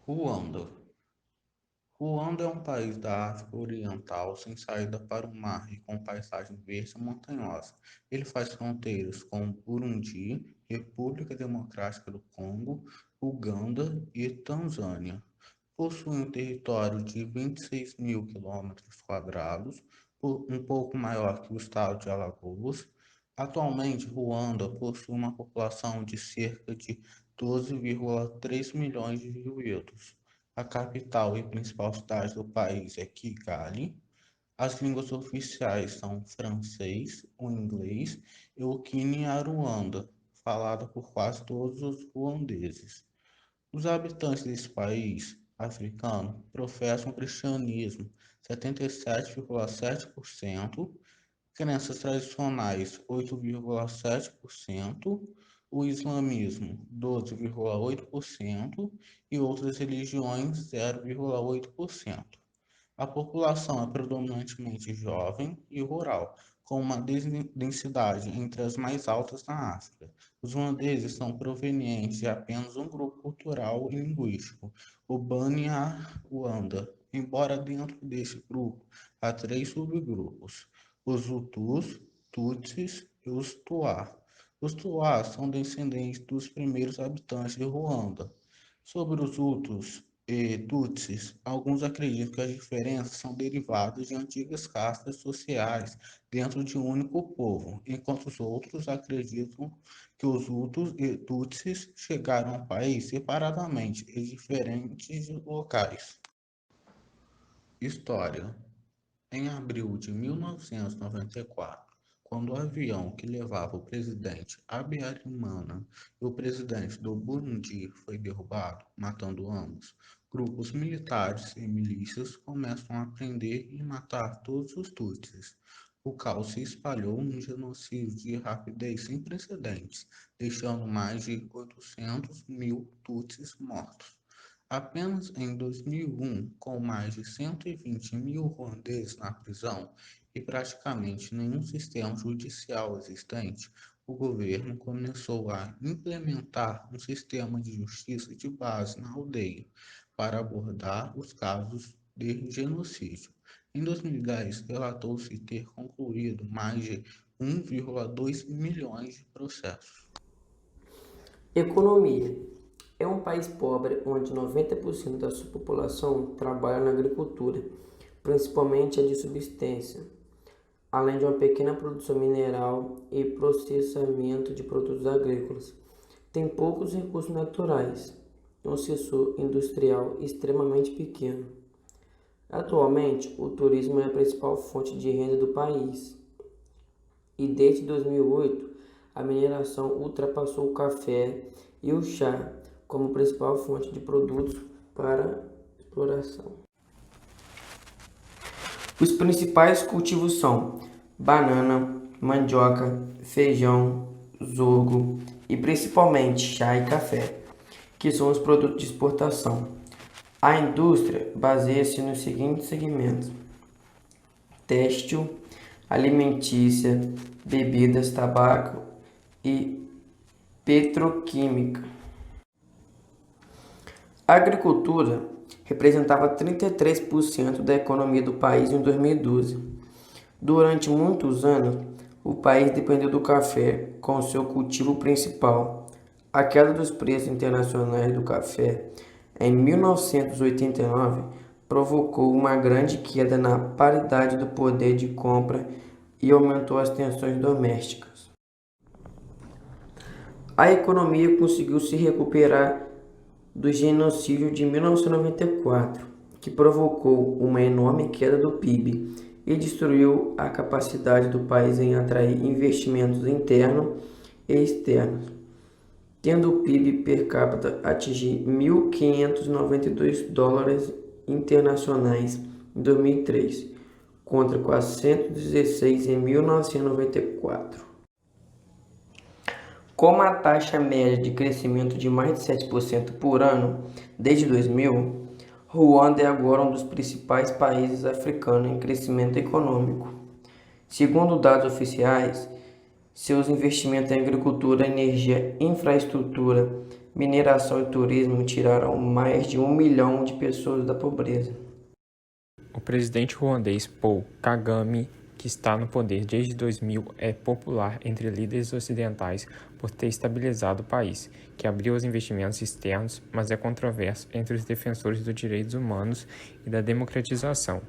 Ruanda. Ruanda é um país da África Oriental sem saída para o mar e com paisagem verde e montanhosa. Ele faz fronteiras com Burundi, República Democrática do Congo, Uganda e Tanzânia. Possui um território de 26 mil quilômetros quadrados, um pouco maior que o estado de Alagoas. Atualmente, Ruanda possui uma população de cerca de 12,3 milhões de indivíduos. A capital e principal cidade do país é Kigali. As línguas oficiais são o francês, o inglês e o Kinyarwanda, falada por quase todos os ruandeses. Os habitantes desse país africano professam o cristianismo, 77,7%, crenças tradicionais, 8,7%, o islamismo, 12,8% e outras religiões, 0,8%. A população é predominantemente jovem e rural, com uma densidade entre as mais altas na África. Os ruandeses são provenientes de apenas um grupo cultural e linguístico, o Banyarwanda, embora dentro deste grupo há três subgrupos: os Hutus, Tutsis e os Tuá. Os Tuá são descendentes dos primeiros habitantes de Ruanda. Sobre os Hutus e Tutsis, alguns acreditam que as diferenças são derivadas de antigas castas sociais dentro de um único povo, enquanto os outros acreditam que os Hutus e Tutsis chegaram ao país separadamente em diferentes locais. História: em abril de 1994, quando o avião que levava o presidente Habyarimana e o presidente do Burundi foi derrubado, matando ambos, grupos militares e milícias começam a prender e matar todos os Tutsis. O caos se espalhou num genocídio de rapidez sem precedentes, deixando mais de 800 mil Tutsis mortos. Apenas em 2001, com mais de 120 mil ruandeses na prisão e praticamente nenhum sistema judicial existente, o governo começou a implementar um sistema de justiça de base na aldeia para abordar os casos de genocídio. Em 2010, relatou-se ter concluído mais de 1,2 milhões de processos. Economia. É um país pobre onde 90% da sua população trabalha na agricultura, principalmente a de subsistência, além de uma pequena produção mineral e processamento de produtos agrícolas. Tem poucos recursos naturais e um setor industrial extremamente pequeno. Atualmente, o turismo é a principal fonte de renda do país e desde 2008 a mineração ultrapassou o café e o chá como principal fonte de produtos para exploração. Os principais cultivos são banana, mandioca, feijão, sorgo e principalmente chá e café, que são os produtos de exportação. A indústria baseia-se nos seguintes segmentos: têxtil, alimentícia, bebidas, tabaco e petroquímica. A agricultura representava 33% da economia do país em 2012. Durante muitos anos, o país dependeu do café como seu cultivo principal. A queda dos preços internacionais do café em 1989 provocou uma grande queda na paridade do poder de compra e aumentou as tensões domésticas. A economia conseguiu se recuperar do genocídio de 1994, que provocou uma enorme queda do PIB e destruiu a capacidade do país em atrair investimentos internos e externos, tendo o PIB per capita atingir 1.592 dólares internacionais em 2003, contra 416 em 1994. Com uma taxa média de crescimento de mais de 7% por ano desde 2000, Ruanda é agora um dos principais países africanos em crescimento econômico. Segundo dados oficiais, seus investimentos em agricultura, energia e infraestrutura mineração e turismo tiraram mais de 1 milhão de pessoas da pobreza. O presidente ruandês Paul Kagame, que está no poder desde 2000, é popular entre líderes ocidentais por ter estabilizado o país, que abriu aos investimentos externos, mas é controverso entre os defensores dos direitos humanos e da democratização.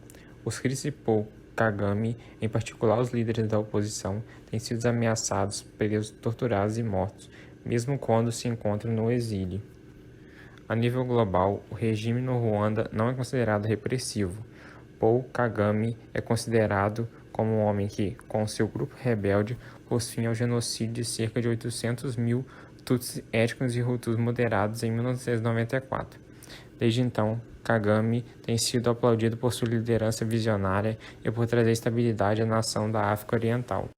Os críticos de Paul Kagame, em particular os líderes da oposição, têm sido ameaçados, presos, torturados e mortos, mesmo quando se encontram no exílio. A nível global, o regime no Ruanda não é considerado repressivo. Paul Kagame é considerado como um homem que, com seu grupo rebelde, pôs fim ao genocídio de cerca de 800 mil Tutsis étnicos e Hutus moderados em 1994. Desde então, Kagame tem sido aplaudido por sua liderança visionária e por trazer estabilidade à nação da África Oriental.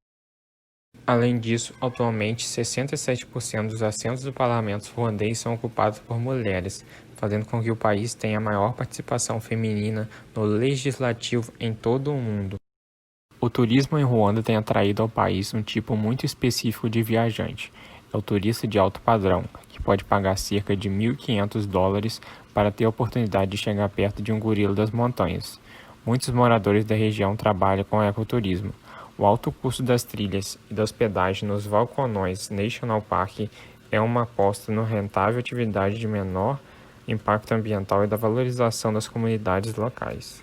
Além disso, atualmente 67% dos assentos do parlamento ruandês são ocupados por mulheres, fazendo com que o país tenha a maior participação feminina no legislativo em todo o mundo. O turismo em Ruanda tem atraído ao país um tipo muito específico de viajante. É o turista de alto padrão, que pode pagar cerca de $1.500 para ter a oportunidade de chegar perto de um gorila das montanhas. Muitos moradores da região trabalham com ecoturismo. O alto custo das trilhas e da hospedagem nos Valconões National Park é uma aposta no rentável atividade de menor impacto ambiental e da valorização das comunidades locais.